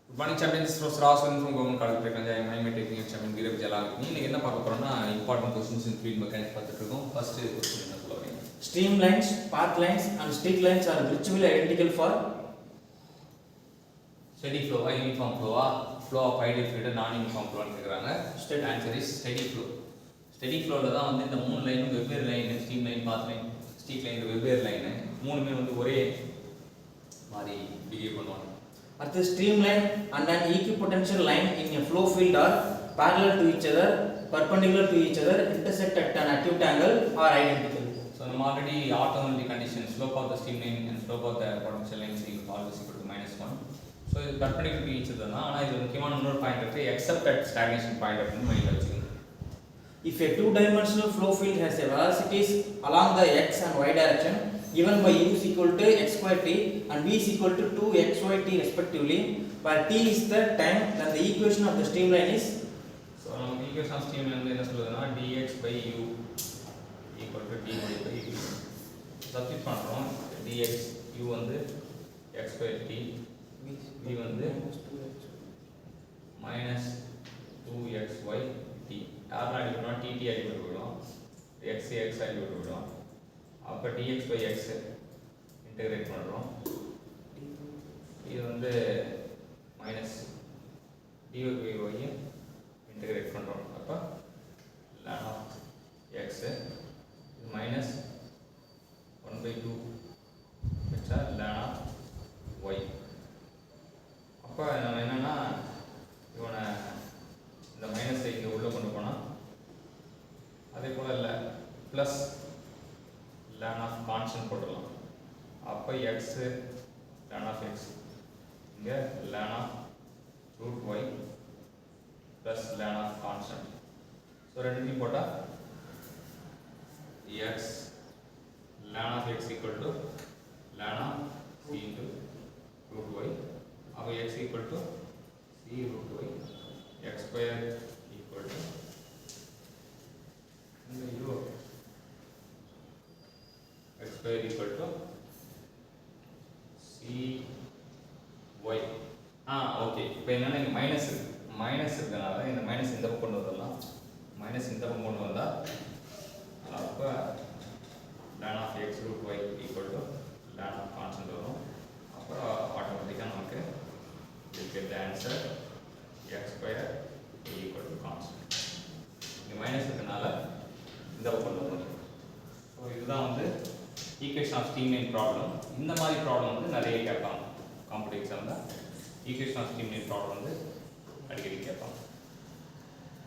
Good morning, champions. This is Rasan from Government College Technology. I am taking a champion Dheeraj Jalal. இன்னைக்கு என்ன பார்க்க போறோம்னா important questions in fluid mechanics பார்த்துட்டு இருக்கோம். First question என்ன சொல்றீங்க? Streamlines, path lines and streak lines are virtually identical for steady flow, uniform flow, flow of ideal fluid, non-uniform flow னு கேக்குறாங்க. Straight answer is steady flow. Steady flowல தான் வந்து இந்த மூணு லைனும் வெவ்வேறு line, stream line, path line, streak line வெவ்வேறு line. மூணுமே வந்து ஒரே மாதிரி பிஹேவ் பண்ணுவாங்க. At the streamline and an equipotential line in a flow field are parallel to each other, perpendicular to each other, intersect at an acute angle are identical. So நம்ம already orthogonality condition, slope of the stream line and slope of the potential line is always equal to -1. So இது perpendicular to each other தான். ஆனா இது முக்கியமான இன்னொரு point இருக்கு, except at stagnation point அப்படின்னு மைண்ட்ல வச்சுக்கோங்க. If a two-dimensional flow field has a velocities along the x and y direction given by u is equal to x square t and v is equal to 2xyt respectively, where t is the time, then the equation of the streamline is. So நமக்கு equation of streamline வந்து என்ன சொல்லுதுன்னா dx by u equal to dy by u. Substitute பண்றோம். dx u வந்து x square t, v வந்து minus 2xy t. யாரா அடிக்கிறோம் tt அடிக்கிட்டு போயிடும், x x அடிக்கிட்டு போயிடும். அப்ப dx by x இன்டகிரேட் பண்றோம். இது வந்து minus dy by y integrate பண்றோம். அப்ப ln of x இது மைனஸ் 1/2 வெச்சா ln of y. அப்ப நம்ம என்னன்னா இவனை இந்த மைனஸை இங்க உள்ள கொண்டு போனா அதே போல இல்ல பிளஸ் ln of constant போடலாம். அப்ப x ln of x இங்க ln of root y plus ln of constant. So ரெண்டுத்தையும் போட்டா x ln of x equal to ln of c into root y. அப்ப x equal to c root y, x square equal to u x square equal to c y. Okay. இப்போ என்னன்னா இங்க minus இருக்கு. Minus இருக்கனால இந்த minus இந்த பக்கம் கொண்டு வரலாம். மைனஸ் இந்த பக்கம் கொண்டு வந்தா அப்ப ln of x root y equal to ln of constant வரும். அப்ப ஆட்டோமேட்டிக்கா நமக்கு you get the answer x square equal to constant. இங்க மைனஸ் இருக்கனால இந்த பக்கம் கொண்டு வரலாம். ஸோ இதுதான் வந்து ஈக்குவேஷன் ஆஃப் ஸ்ட்ரீம்லைன் ப்ராப்ளம். இந்த மாதிரி ப்ராப்ளம் வந்து நிறைய கேட்பாங்க காம்படிட்டிவ் எக்ஸாமில். ஈக்குவேஷன் ஆஃப் ஸ்ட்ரீம்லைன் ப்ராப்ளம் வந்து அடிக்கடி கேட்பாங்க.